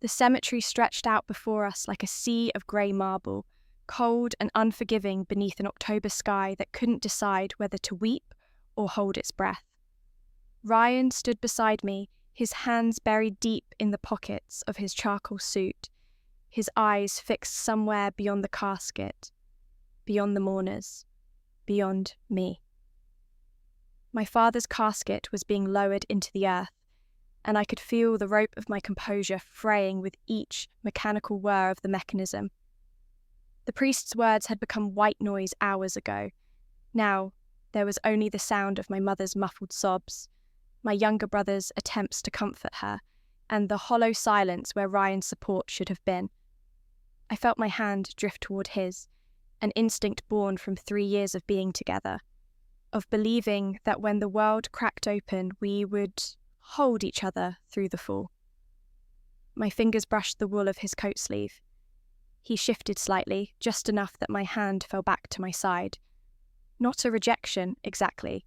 The cemetery stretched out before us like a sea of grey marble, cold and unforgiving beneath an October sky that couldn't decide whether to weep or hold its breath. Ryan stood beside me, his hands buried deep in the pockets of his charcoal suit, his eyes fixed somewhere beyond the casket, beyond the mourners, beyond me. My father's casket was being lowered into the earth, and I could feel the rope of my composure fraying with each mechanical whir of the mechanism. The priest's words had become white noise hours ago. Now, there was only the sound of my mother's muffled sobs, my younger brother's attempts to comfort her, and the hollow silence where Ryan's support should have been. I felt my hand drift toward his, an instinct born from 3 years of being together, of believing that when the world cracked open, we would hold each other through the fall. My fingers brushed the wool of his coat sleeve. He shifted slightly, just enough that my hand fell back to my side. Not a rejection, exactly.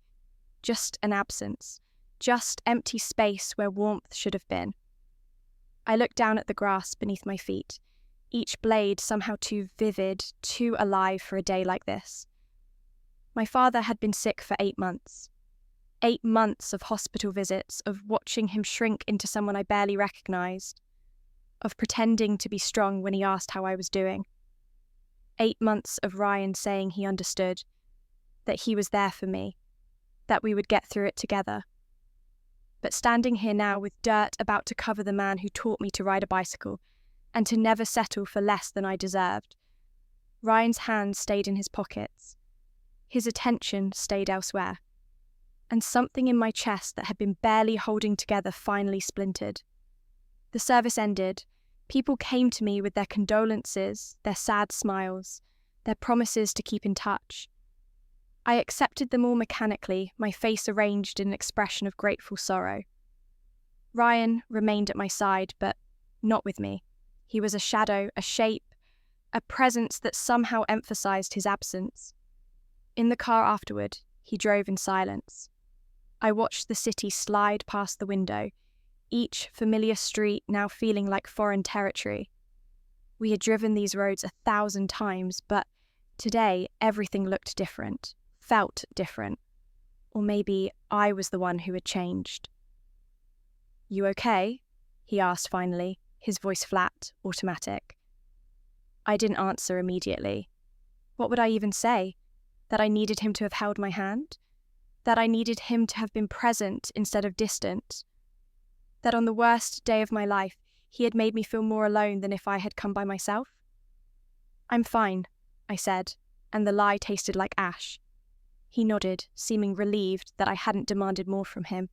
Just an absence. Just empty space where warmth should have been. I looked down at the grass beneath my feet, each blade somehow too vivid, too alive for a day like this. My father had been sick for 8 months. 8 months of hospital visits, of watching him shrink into someone I barely recognised, of pretending to be strong when he asked how I was doing. 8 months of Ryan saying he understood, that he was there for me, that we would get through it together. But standing here now with dirt about to cover the man who taught me to ride a bicycle, and to never settle for less than I deserved, Ryan's hands stayed in his pockets. His attention stayed elsewhere. And something in my chest that had been barely holding together finally splintered. The service ended. People came to me with their condolences, their sad smiles, their promises to keep in touch. I accepted them all mechanically, my face arranged in an expression of grateful sorrow. Ryan remained at my side, but not with me. He was a shadow, a shape, a presence that somehow emphasized his absence. In the car afterward, he drove in silence. I watched the city slide past the window, each familiar street now feeling like foreign territory. We had driven these roads 1,000 times, but today everything looked different, felt different. Or maybe I was the one who had changed. "You okay?" he asked finally, his voice flat, automatic. I didn't answer immediately. What would I even say? That I needed him to have held my hand? That I needed him to have been present instead of distant? That on the worst day of my life, he had made me feel more alone than if I had come by myself? "I'm fine," I said, and the lie tasted like ash. He nodded, seeming relieved that I hadn't demanded more from him.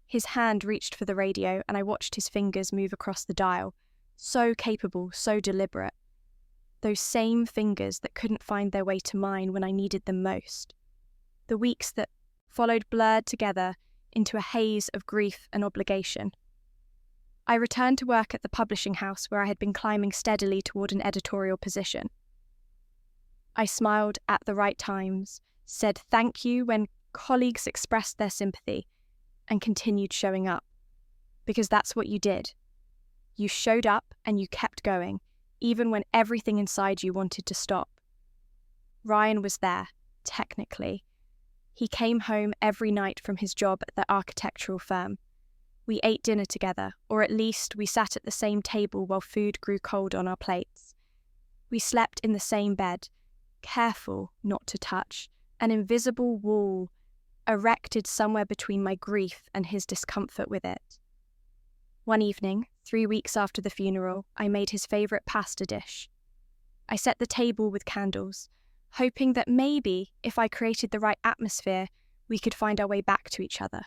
His hand reached for the radio, and I watched his fingers move across the dial, so capable, so deliberate. Those same fingers that couldn't find their way to mine when I needed them most. The weeks that followed blurred together into a haze of grief and obligation. I returned to work at the publishing house where I had been climbing steadily toward an editorial position. I smiled at the right times, said thank you when colleagues expressed their sympathy, and continued showing up. Because that's what you did. You showed up and you kept going, even when everything inside you wanted to stop. Ryan was there, technically. He came home every night from his job at the architectural firm. We ate dinner together, or at least we sat at the same table while food grew cold on our plates. We slept in the same bed, careful not to touch, an invisible wall erected somewhere between my grief and his discomfort with it. One evening, 3 weeks after the funeral, I made his favourite pasta dish. I set the table with candles, hoping that maybe, if I created the right atmosphere, we could find our way back to each other.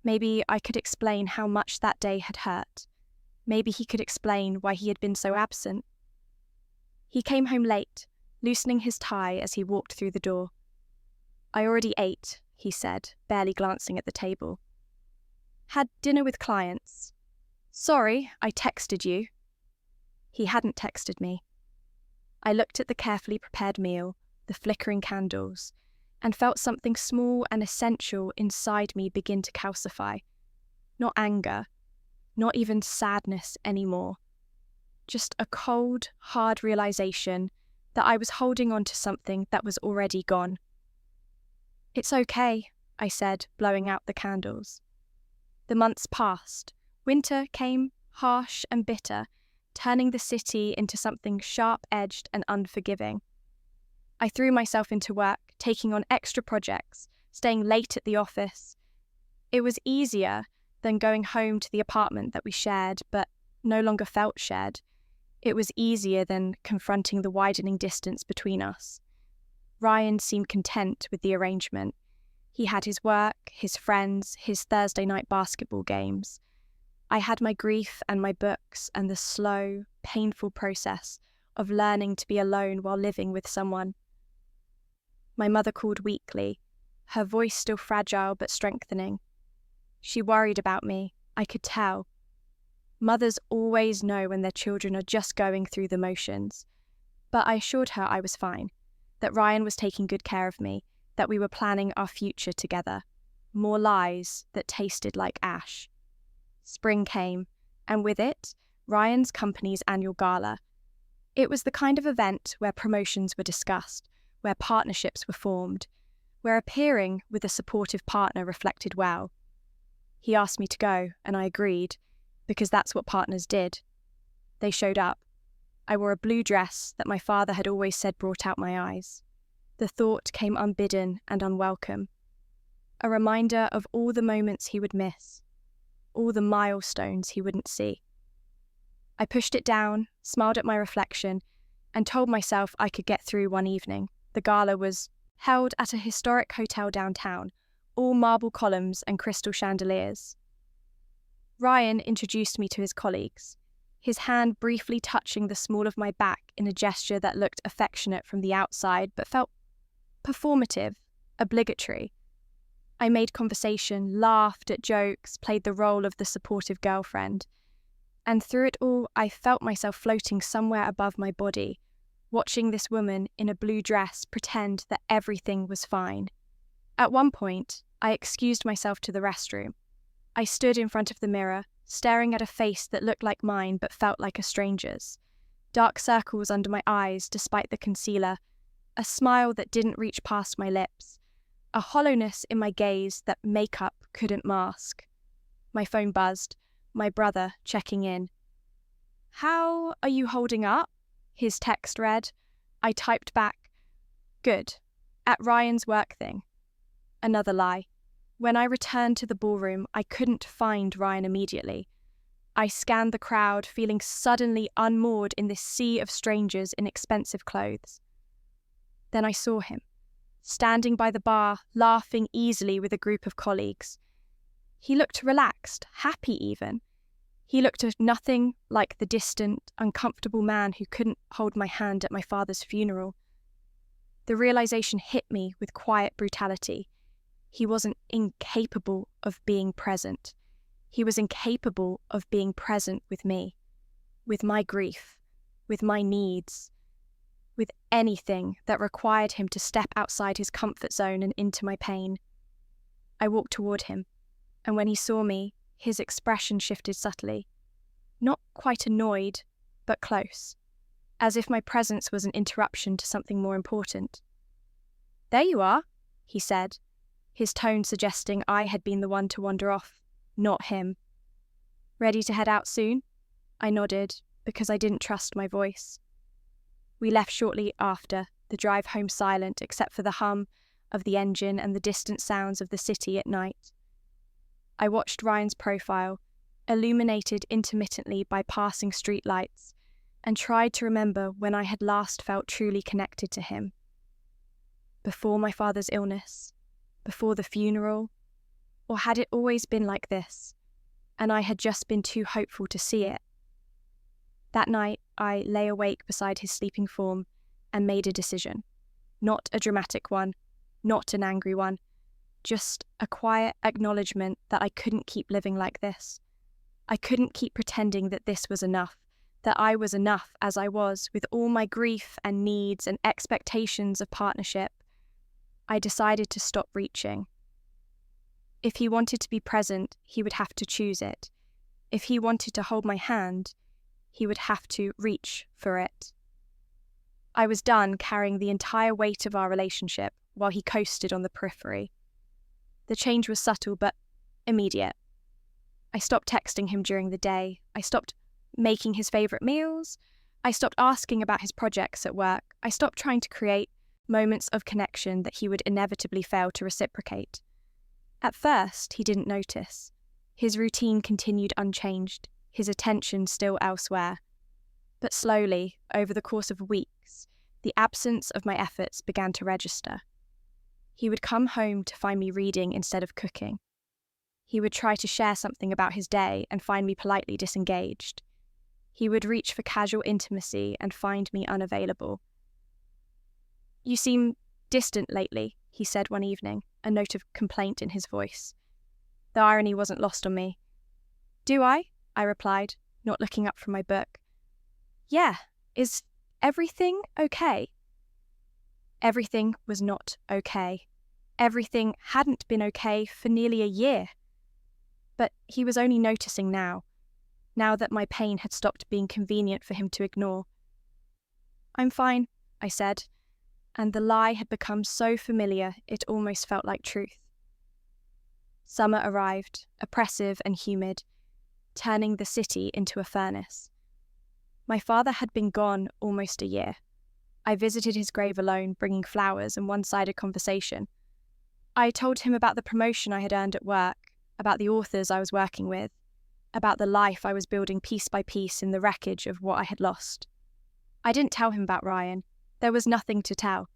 Maybe I could explain how much that day had hurt. Maybe he could explain why he had been so absent. He came home late, loosening his tie as he walked through the door. "I already ate," he said, barely glancing at the table. "Had dinner with clients. Sorry, I texted you." He hadn't texted me. I looked at the carefully prepared meal, the flickering candles, and felt something small and essential inside me begin to calcify. Not anger, not even sadness anymore. Just a cold, hard realization that I was holding on to something that was already gone. "It's okay," I said, blowing out the candles. The months passed. Winter came, harsh and bitter, turning the city into something sharp-edged and unforgiving. I threw myself into work, taking on extra projects, staying late at the office. It was easier than going home to the apartment that we shared, but no longer felt shared. It was easier than confronting the widening distance between us. Ryan seemed content with the arrangement. He had his work, his friends, his Thursday night basketball games. I had my grief and my books and the slow, painful process of learning to be alone while living with someone. My mother called weekly, her voice still fragile but strengthening. She worried about me, I could tell. Mothers always know when their children are just going through the motions. But I assured her I was fine, that Ryan was taking good care of me, that we were planning our future together. More lies that tasted like ash. Spring came, and with it, Ryan's company's annual gala. It was the kind of event where promotions were discussed, where partnerships were formed, where appearing with a supportive partner reflected well. He asked me to go, and I agreed, because that's what partners did. They showed up. I wore a blue dress that my father had always said brought out my eyes. The thought came unbidden and unwelcome. A reminder of all the moments he would miss, all the milestones he wouldn't see. I pushed it down, smiled at my reflection, and told myself I could get through one evening. The gala was held at a historic hotel downtown, all marble columns and crystal chandeliers. Ryan introduced me to his colleagues, his hand briefly touching the small of my back in a gesture that looked affectionate from the outside but felt performative, obligatory. I made conversation, laughed at jokes, played the role of the supportive girlfriend. And through it all, I felt myself floating somewhere above my body, watching this woman in a blue dress pretend that everything was fine. At one point, I excused myself to the restroom. I stood in front of the mirror, staring at a face that looked like mine but felt like a stranger's. Dark circles under my eyes despite the concealer, a smile that didn't reach past my lips, a hollowness in my gaze that makeup couldn't mask. My phone buzzed, my brother checking in. "How are you holding up?" his text read. I typed back, "Good. At Ryan's work thing." Another lie. When I returned to the ballroom, I couldn't find Ryan immediately. I scanned the crowd, feeling suddenly unmoored in this sea of strangers in expensive clothes. Then I saw him, standing by the bar, laughing easily with a group of colleagues. He looked relaxed, happy even. He looked nothing like the distant, uncomfortable man who couldn't hold my hand at my father's funeral. The realization hit me with quiet brutality. He wasn't incapable of being present. He was incapable of being present with me, with my grief, with my needs, with anything that required him to step outside his comfort zone and into my pain. I walked toward him, and when he saw me, his expression shifted subtly. Not quite annoyed, but close, as if my presence was an interruption to something more important. "There you are," he said, his tone suggesting I had been the one to wander off, not him. "Ready to head out soon?" I nodded, because I didn't trust my voice. We left shortly after, the drive home silent except for the hum of the engine and the distant sounds of the city at night. I watched Ryan's profile, illuminated intermittently by passing streetlights, and tried to remember when I had last felt truly connected to him. Before my father's illness, before the funeral, or had it always been like this, and I had just been too hopeful to see it? That night, I lay awake beside his sleeping form and made a decision. Not a dramatic one, not an angry one, just a quiet acknowledgement that I couldn't keep living like this. I couldn't keep pretending that this was enough, that I was enough as I was, with all my grief and needs and expectations of partnership. I decided to stop reaching. If he wanted to be present, he would have to choose it. If he wanted to hold my hand, he would have to reach for it. I was done carrying the entire weight of our relationship while he coasted on the periphery. The change was subtle but immediate. I stopped texting him during the day. I stopped making his favourite meals. I stopped asking about his projects at work. I stopped trying to create moments of connection that he would inevitably fail to reciprocate. At first, he didn't notice. His routine continued unchanged, his attention still elsewhere. But slowly, over the course of weeks, the absence of my efforts began to register. He would come home to find me reading instead of cooking. He would try to share something about his day and find me politely disengaged. He would reach for casual intimacy and find me unavailable. "You seem distant lately," he said one evening, a note of complaint in his voice. The irony wasn't lost on me. "Do I?" I replied, not looking up from my book. "Yeah, is everything okay?" Everything was not okay. Everything hadn't been okay for nearly a year. But he was only noticing now that my pain had stopped being convenient for him to ignore. "I'm fine," I said, and the lie had become so familiar it almost felt like truth. Summer arrived, oppressive and humid, turning the city into a furnace. My father had been gone almost a year. I visited his grave alone, bringing flowers and one-sided conversation. I told him about the promotion I had earned at work, about the authors I was working with, about the life I was building piece by piece in the wreckage of what I had lost. I didn't tell him about Ryan. There was nothing to tell.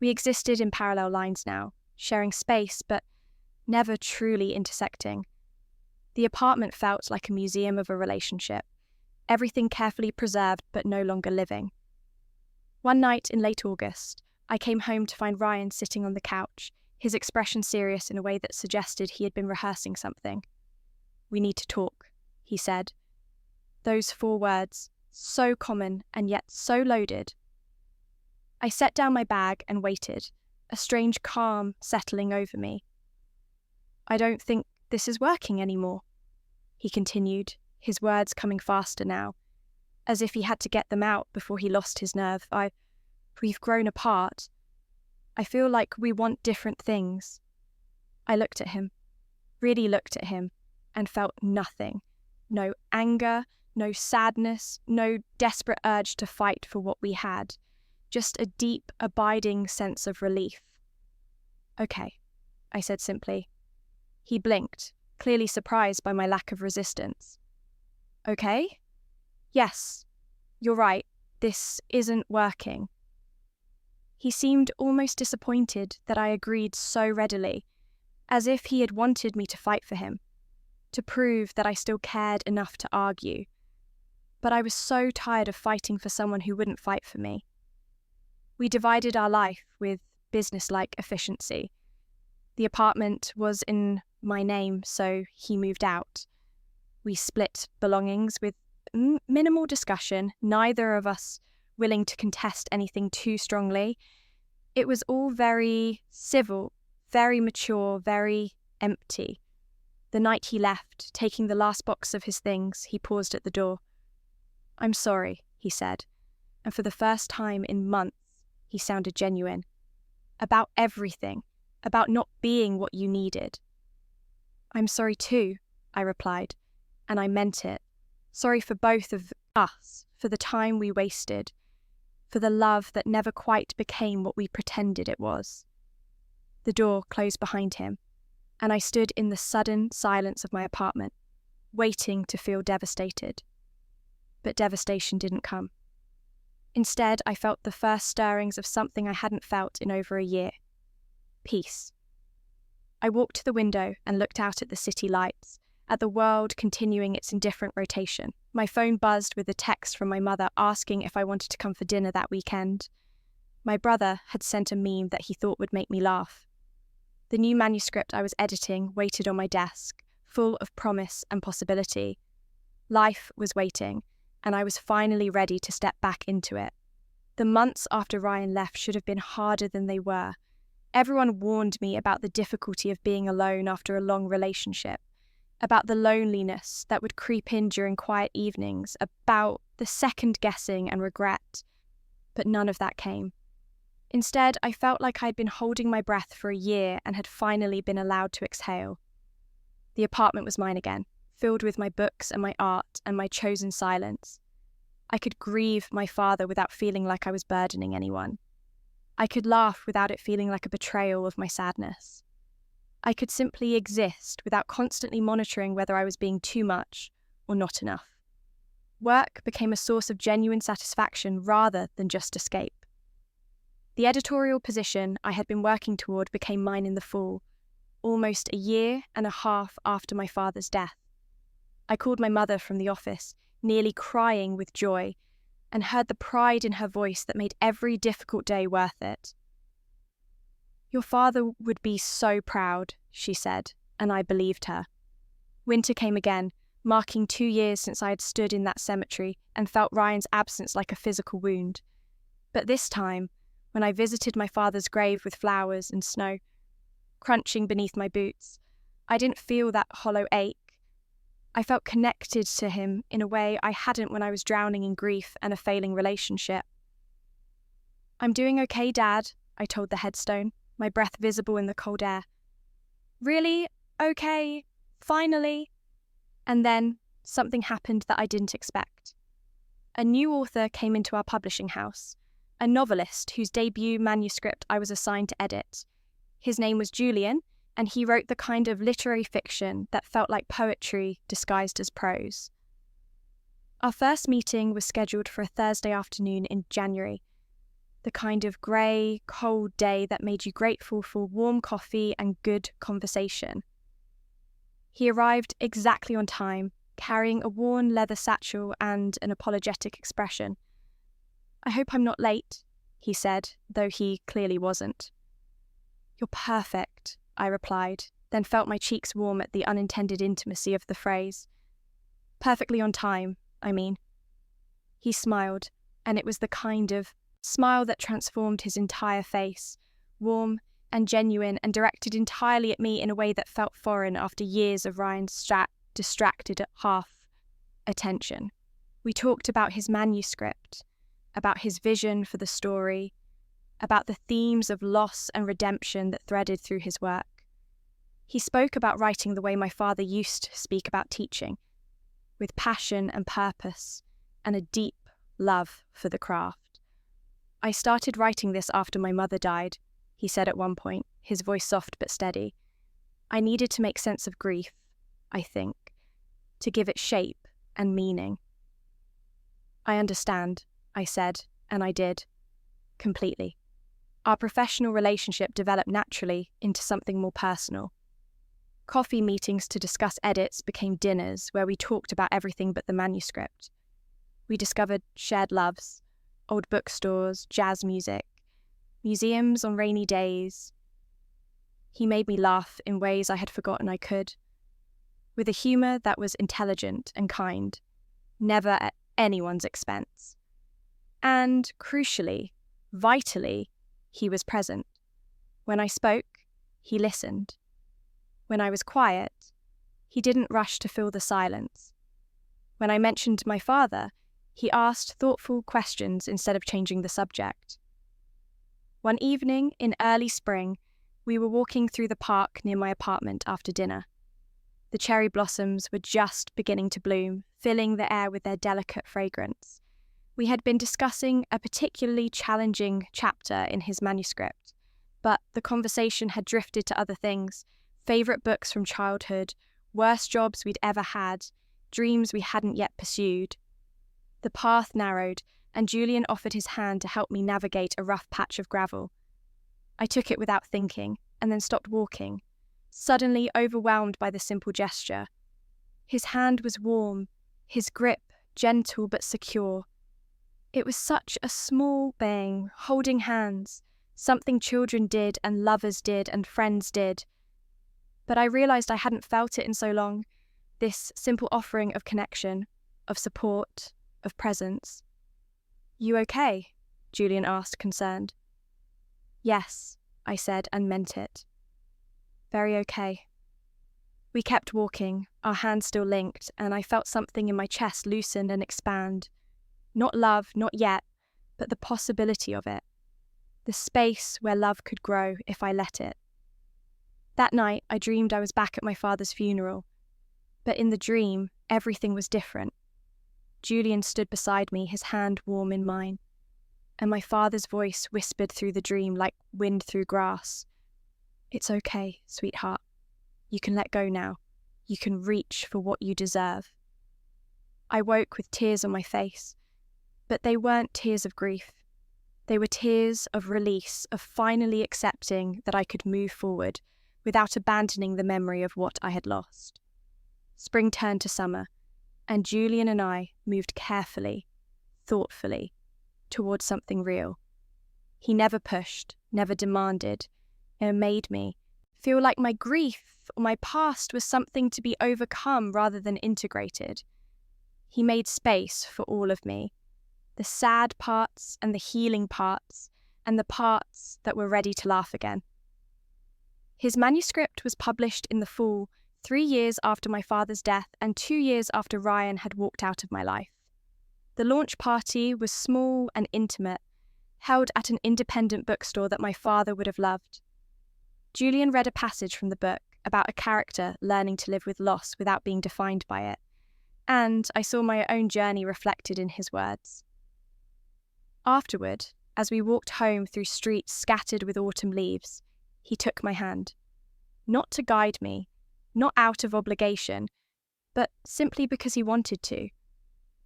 We existed in parallel lines now, sharing space but never truly intersecting. The apartment felt like a museum of a relationship, everything carefully preserved but no longer living. One night in late August, I came home to find Ryan sitting on the couch, his expression serious in a way that suggested he had been rehearsing something. "We need to talk," he said. Those 4 words, so common and yet so loaded. I set down my bag and waited, a strange calm settling over me. "I don't think this is working anymore," he continued, his words coming faster now, as if he had to get them out before he lost his nerve. We've grown apart. I feel like we want different things." I looked at him, really looked at him, and felt nothing. No anger, no sadness, no desperate urge to fight for what we had. Just a deep, abiding sense of relief. "Okay," I said simply. He blinked, clearly surprised by my lack of resistance. "Okay? Yes, you're right, this isn't working." He seemed almost disappointed that I agreed so readily, as if he had wanted me to fight for him, to prove that I still cared enough to argue. But I was so tired of fighting for someone who wouldn't fight for me. We divided our life with business-like efficiency. The apartment was in my name, so he moved out. We split belongings with minimal discussion, neither of us willing to contest anything too strongly. It was all very civil, very mature, very empty. The night he left, taking the last box of his things, he paused at the door. "I'm sorry," he said, and for the first time in months, he sounded genuine. "About everything, about not being what you needed." "I'm sorry too," I replied, and I meant it. Sorry for both of us, for the time we wasted, for the love that never quite became what we pretended it was. The door closed behind him, and I stood in the sudden silence of my apartment, waiting to feel devastated. But devastation didn't come. Instead, I felt the first stirrings of something I hadn't felt in over a year. Peace. I walked to the window and looked out at the city lights, at the world continuing its indifferent rotation. My phone buzzed with a text from my mother asking if I wanted to come for dinner that weekend. My brother had sent a meme that he thought would make me laugh. The new manuscript I was editing waited on my desk, full of promise and possibility. Life was waiting, and I was finally ready to step back into it. The months after Ryan left should have been harder than they were. Everyone warned me about the difficulty of being alone after a long relationship. about the loneliness that would creep in during quiet evenings, about the second guessing and regret, but none of that came. Instead, I felt like I'd been holding my breath for a year and had finally been allowed to exhale. The apartment was mine again, filled with my books and my art and my chosen silence. I could grieve my father without feeling like I was burdening anyone. I could laugh without it feeling like a betrayal of my sadness. I could simply exist without constantly monitoring whether I was being too much or not enough. Work became a source of genuine satisfaction rather than just escape. The editorial position I had been working toward became mine in the fall, almost a year and a half after my father's death. I called my mother from the office, nearly crying with joy, and heard the pride in her voice that made every difficult day worth it. "Your father would be so proud," she said, and I believed her. Winter came again, marking 2 years since I had stood in that cemetery and felt Ryan's absence like a physical wound. But this time, when I visited my father's grave with flowers and snow crunching beneath my boots, I didn't feel that hollow ache. I felt connected to him in a way I hadn't when I was drowning in grief and a failing relationship. "I'm doing okay, Dad," I told the headstone, my breath visible in the cold air. "Really? Okay? Finally?" And then something happened that I didn't expect. A new author came into our publishing house, a novelist whose debut manuscript I was assigned to edit. His name was Julian, and he wrote the kind of literary fiction that felt like poetry disguised as prose. Our first meeting was scheduled for a Thursday afternoon in January, the kind of grey, cold day that made you grateful for warm coffee and good conversation. He arrived exactly on time, carrying a worn leather satchel and an apologetic expression. "I hope I'm not late," he said, though he clearly wasn't. "You're perfect," I replied, then felt my cheeks warm at the unintended intimacy of the phrase. "Perfectly on time, I mean." He smiled, and it was the kind of smile that transformed his entire face, warm and genuine and directed entirely at me in a way that felt foreign after years of Ryan's distracted half attention. We talked about his manuscript, about his vision for the story, about the themes of loss and redemption that threaded through his work. He spoke about writing the way my father used to speak about teaching, with passion and purpose, and a deep love for the craft. "I started writing this after my mother died," he said at one point, his voice soft but steady. "I needed to make sense of grief, I think, to give it shape and meaning." "I understand," I said, and I did, completely. Our professional relationship developed naturally into something more personal. Coffee meetings to discuss edits became dinners where we talked about everything but the manuscript. We discovered shared loves, old bookstores, jazz music, museums on rainy days. He made me laugh in ways I had forgotten I could, with a humour that was intelligent and kind, never at anyone's expense. And, crucially, vitally, he was present. When I spoke, he listened. When I was quiet, he didn't rush to fill the silence. When I mentioned my father, he asked thoughtful questions instead of changing the subject. One evening in early spring, we were walking through the park near my apartment after dinner. The cherry blossoms were just beginning to bloom, filling the air with their delicate fragrance. We had been discussing a particularly challenging chapter in his manuscript, but the conversation had drifted to other things: favourite books from childhood, worst jobs we'd ever had, dreams we hadn't yet pursued. The path narrowed, and Julian offered his hand to help me navigate a rough patch of gravel. I took it without thinking, and then stopped walking, suddenly overwhelmed by the simple gesture. His hand was warm, his grip gentle but secure. It was such a small thing, holding hands, something children did and lovers did and friends did. But I realised I hadn't felt it in so long, this simple offering of connection, of support, of presence. "You okay?" Julian asked, concerned. "Yes," I said and meant it. "Very okay." We kept walking, our hands still linked, and I felt something in my chest loosen and expand. Not love, not yet, but the possibility of it. The space where love could grow if I let it. That night, I dreamed I was back at my father's funeral. But in the dream, everything was different. Julian stood beside me, his hand warm in mine. And my father's voice whispered through the dream like wind through grass. "It's okay, sweetheart. You can let go now. You can reach for what you deserve." I woke with tears on my face, but they weren't tears of grief. They were tears of release, of finally accepting that I could move forward without abandoning the memory of what I had lost. Spring turned to summer, and Julian and I moved carefully, thoughtfully, towards something real. He never pushed, never demanded. It made me feel like my grief or my past was something to be overcome rather than integrated. He made space for all of me, the sad parts and the healing parts, and the parts that were ready to laugh again. His manuscript was published in the fall, 3 years after my father's death and 2 years after Ryan had walked out of my life. The launch party was small and intimate, held at an independent bookstore that my father would have loved. Julian read a passage from the book about a character learning to live with loss without being defined by it, and I saw my own journey reflected in his words. Afterward, as we walked home through streets scattered with autumn leaves, he took my hand. Not to guide me, not out of obligation, but simply because he wanted to.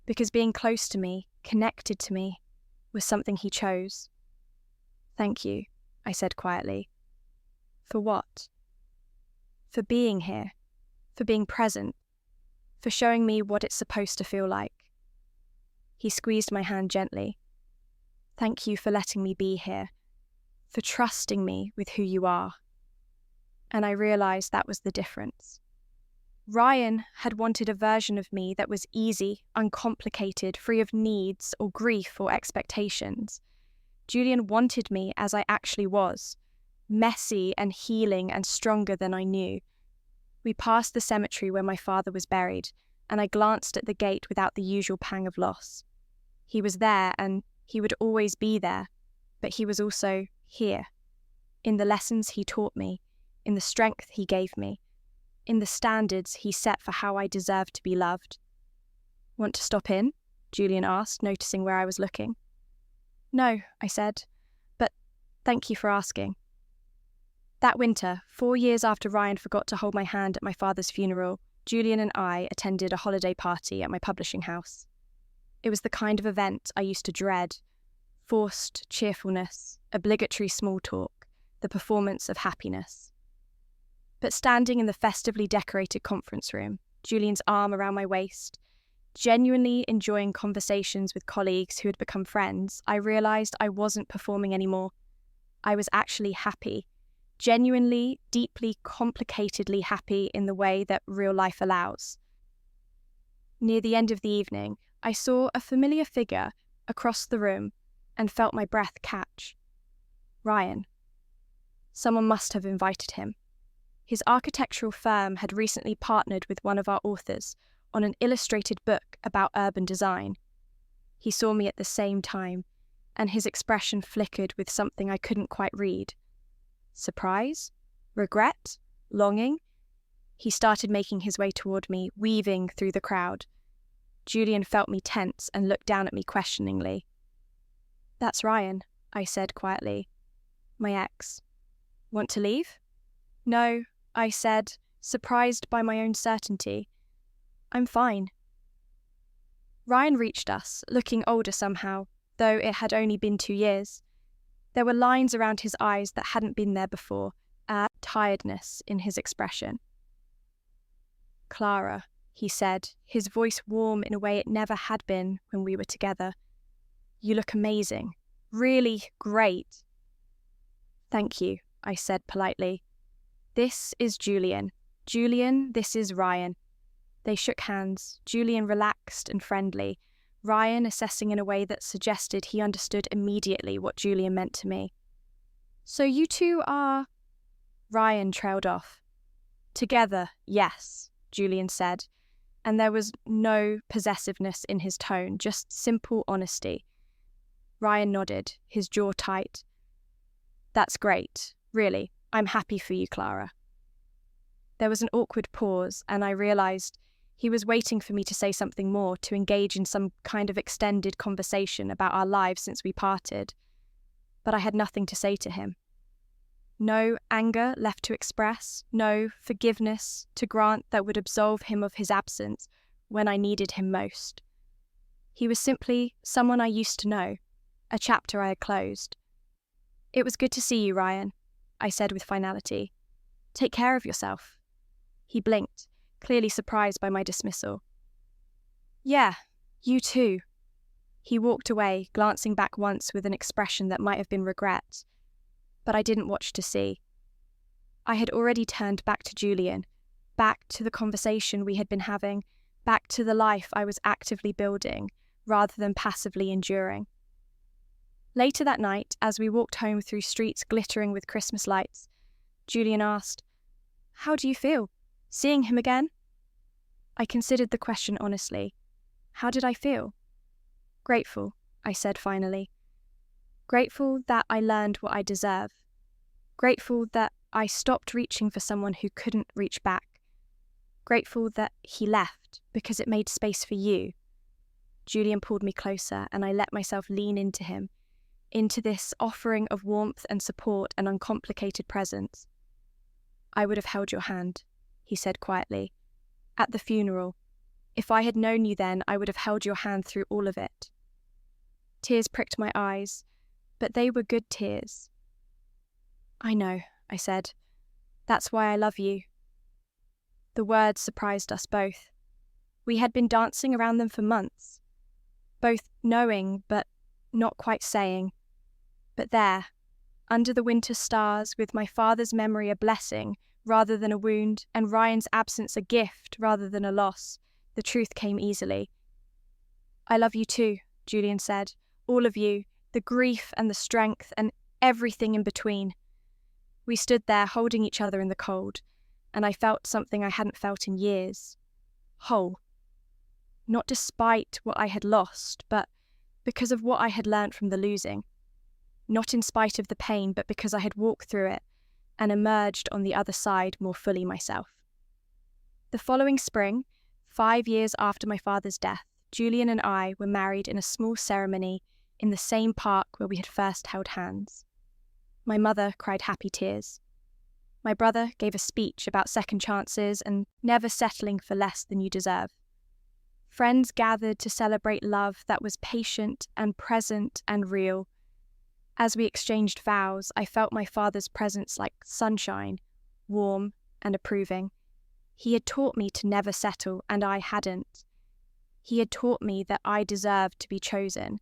Because being close to me, connected to me, was something he chose. "Thank you," I said quietly. "For what?" "For being here, for being present, for showing me what it's supposed to feel like." He squeezed my hand gently. "Thank you for letting me be here, for trusting me with who you are." And I realized that was the difference. Ryan had wanted a version of me that was easy, uncomplicated, free of needs or grief or expectations. Julian wanted me as I actually was, messy and healing and stronger than I knew. We passed the cemetery where my father was buried, and I glanced at the gate without the usual pang of loss. He was there, and he would always be there, but he was also here, in the lessons he taught me, in the strength he gave me, in the standards he set for how I deserved to be loved. "Want to stop in?" Julian asked, noticing where I was looking. "No," I said, "but thank you for asking." That winter, 4 years after Ryan forgot to hold my hand at my father's funeral, Julian and I attended a holiday party at my publishing house. It was the kind of event I used to dread: forced cheerfulness, obligatory small talk, the performance of happiness. But standing in the festively decorated conference room, Julian's arm around my waist, genuinely enjoying conversations with colleagues who had become friends, I realized I wasn't performing anymore. I was actually happy, genuinely, deeply, complicatedly happy in the way that real life allows. Near the end of the evening, I saw a familiar figure across the room and felt my breath catch. Ryan. Someone must have invited him. His architectural firm had recently partnered with one of our authors on an illustrated book about urban design. He saw me at the same time, and his expression flickered with something I couldn't quite read. Surprise? Regret? Longing? He started making his way toward me, weaving through the crowd. Julian felt me tense and looked down at me questioningly. "That's Ryan," I said quietly. "My ex. Want to leave?" "No," I said, surprised by my own certainty. "I'm fine." Ryan reached us, looking older somehow, though it had only been 2 years. There were lines around his eyes that hadn't been there before, a tiredness in his expression. "Clara," he said, his voice warm in a way it never had been when we were together. "You look amazing. Really great." "Thank you," I said politely. "This is Julian. Julian, this is Ryan." They shook hands, Julian relaxed and friendly, Ryan assessing in a way that suggested he understood immediately what Julian meant to me. "So you two are—" Ryan trailed off. Together, yes, Julian said, and there was no possessiveness in his tone, just simple honesty. Ryan nodded, his jaw tight. That's great, really. I'm happy for you, Clara. There was an awkward pause, and I realised he was waiting for me to say something more, to engage in some kind of extended conversation about our lives since we parted. But I had nothing to say to him. No anger left to express, no forgiveness to grant that would absolve him of his absence when I needed him most. He was simply someone I used to know, a chapter I had closed. It was good to see you, Ryan, I said with finality. Take care of yourself. He blinked, clearly surprised by my dismissal. Yeah, you too. He walked away, glancing back once with an expression that might have been regret, but I didn't watch to see. I had already turned back to Julian, back to the conversation we had been having, back to the life I was actively building, rather than passively enduring. Later that night, as we walked home through streets glittering with Christmas lights, Julian asked, "How do you feel? Seeing him again?" I considered the question honestly. How did I feel? Grateful, I said finally. Grateful that I learned what I deserve. Grateful that I stopped reaching for someone who couldn't reach back. Grateful that he left because it made space for you. Julian pulled me closer and I let myself lean into him, into this offering of warmth and support and uncomplicated presence. I would have held your hand, he said quietly. At the funeral. If I had known you then, I would have held your hand through all of it. Tears pricked my eyes, but they were good tears. I know, I said. That's why I love you. The words surprised us both. We had been dancing around them for months, both knowing but not quite saying. But there, under the winter stars, with my father's memory a blessing rather than a wound, and Ryan's absence a gift rather than a loss, the truth came easily. I love you too, Julian said. All of you, the grief and the strength and everything in between. We stood there holding each other in the cold, and I felt something I hadn't felt in years. Whole. Not despite what I had lost, but because of what I had learnt from the losing. Not in spite of the pain, but because I had walked through it and emerged on the other side more fully myself. The following spring, 5 years after my father's death, Julian and I were married in a small ceremony in the same park where we had first held hands. My mother cried happy tears. My brother gave a speech about second chances and never settling for less than you deserve. Friends gathered to celebrate love that was patient and present and real. As we exchanged vows, I felt my father's presence like sunshine, warm and approving. He had taught me to never settle, and I hadn't. He had taught me that I deserved to be chosen,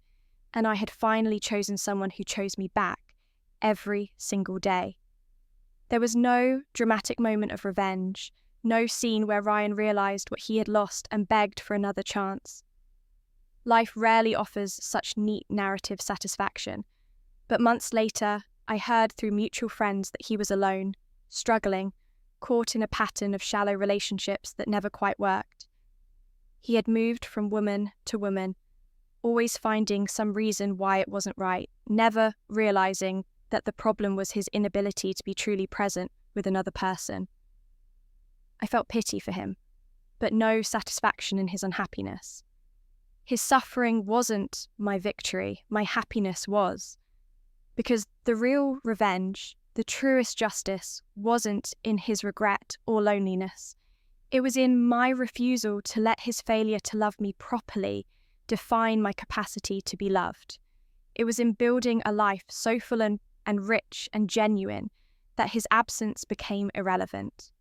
and I had finally chosen someone who chose me back every single day. There was no dramatic moment of revenge, no scene where Ryan realised what he had lost and begged for another chance. Life rarely offers such neat narrative satisfaction, but months later, I heard through mutual friends that he was alone, struggling, caught in a pattern of shallow relationships that never quite worked. He had moved from woman to woman, always finding some reason why it wasn't right, never realising that the problem was his inability to be truly present with another person. I felt pity for him, but no satisfaction in his unhappiness. His suffering wasn't my victory, my happiness was. Because the real revenge, the truest justice, wasn't in his regret or loneliness. It was in my refusal to let his failure to love me properly define my capacity to be loved. It was in building a life so full and rich and genuine that his absence became irrelevant.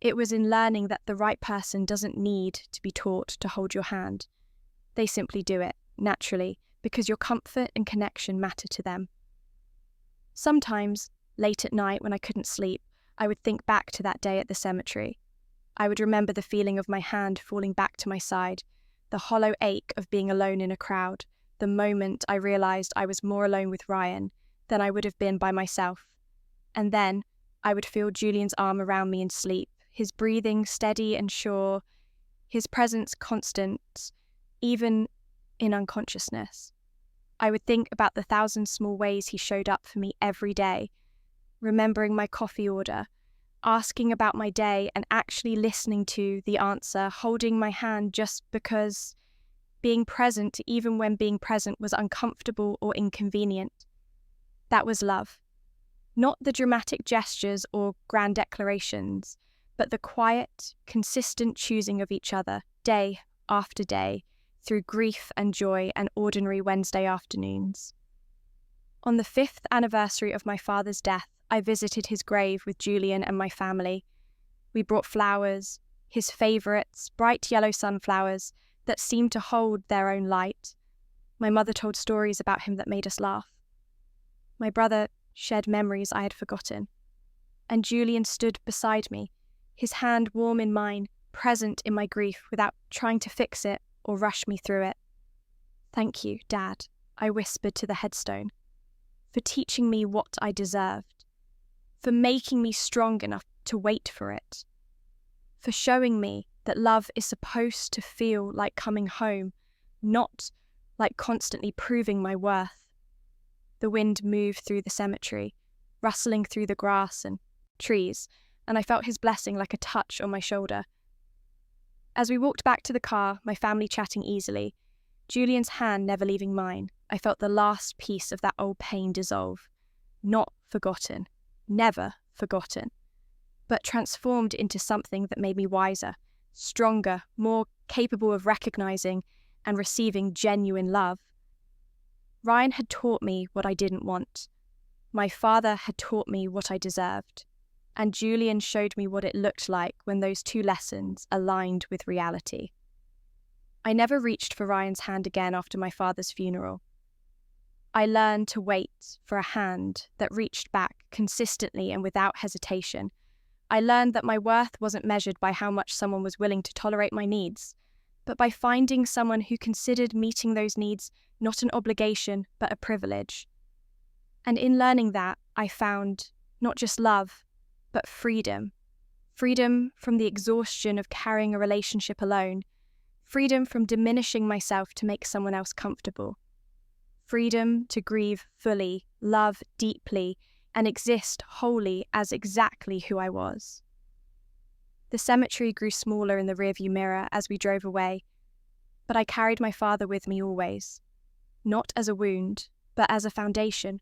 It was in learning that the right person doesn't need to be taught to hold your hand. They simply do it, naturally, because your comfort and connection matter to them. Sometimes, late at night when I couldn't sleep, I would think back to that day at the cemetery. I would remember the feeling of my hand falling back to my side, the hollow ache of being alone in a crowd, the moment I realised I was more alone with Ryan than I would have been by myself. And then, I would feel Julian's arm around me in sleep, his breathing steady and sure, his presence constant, even in unconsciousness. I would think about the 1,000 small ways he showed up for me every day, remembering my coffee order, asking about my day and actually listening to the answer, holding my hand just because, being present even when being present was uncomfortable or inconvenient. That was love. Not the dramatic gestures or grand declarations, but the quiet, consistent choosing of each other, day after day, through grief and joy and ordinary Wednesday afternoons. On the 5th anniversary of my father's death, I visited his grave with Julian and my family. We brought flowers, his favourites, bright yellow sunflowers that seemed to hold their own light. My mother told stories about him that made us laugh. My brother shared memories I had forgotten. And Julian stood beside me, his hand warm in mine, present in my grief without trying to fix it or rush me through it. "Thank you, Dad," I whispered to the headstone, "for teaching me what I deserved, for making me strong enough to wait for it, for showing me that love is supposed to feel like coming home, not like constantly proving my worth." The wind moved through the cemetery, rustling through the grass and trees, and I felt his blessing like a touch on my shoulder. As we walked back to the car, my family chatting easily, Julian's hand never leaving mine, I felt the last piece of that old pain dissolve. Not forgotten, never forgotten, but transformed into something that made me wiser, stronger, more capable of recognizing and receiving genuine love. Ryan had taught me what I didn't want. My father had taught me what I deserved. And Julian showed me what it looked like when those two lessons aligned with reality. I never reached for Ryan's hand again after my father's funeral. I learned to wait for a hand that reached back consistently and without hesitation. I learned that my worth wasn't measured by how much someone was willing to tolerate my needs, but by finding someone who considered meeting those needs not an obligation, but a privilege. And in learning that, I found not just love, but freedom. Freedom from the exhaustion of carrying a relationship alone. Freedom from diminishing myself to make someone else comfortable. Freedom to grieve fully, love deeply, and exist wholly as exactly who I was. The cemetery grew smaller in the rearview mirror as we drove away, but I carried my father with me always. Not as a wound, but as a foundation.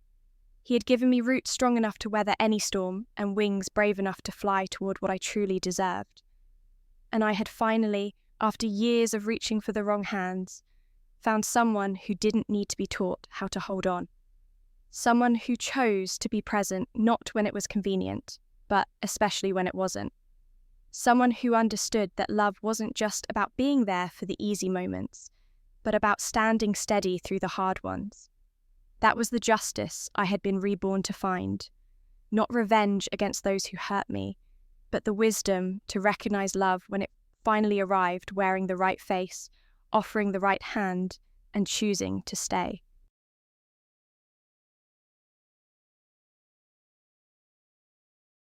He had given me roots strong enough to weather any storm and wings brave enough to fly toward what I truly deserved. And I had finally, after years of reaching for the wrong hands, found someone who didn't need to be taught how to hold on. Someone who chose to be present not when it was convenient, but especially when it wasn't. Someone who understood that love wasn't just about being there for the easy moments, but about standing steady through the hard ones. That was the justice I had been reborn to find. Not revenge against those who hurt me, but the wisdom to recognize love when it finally arrived, wearing the right face, offering the right hand, and choosing to stay.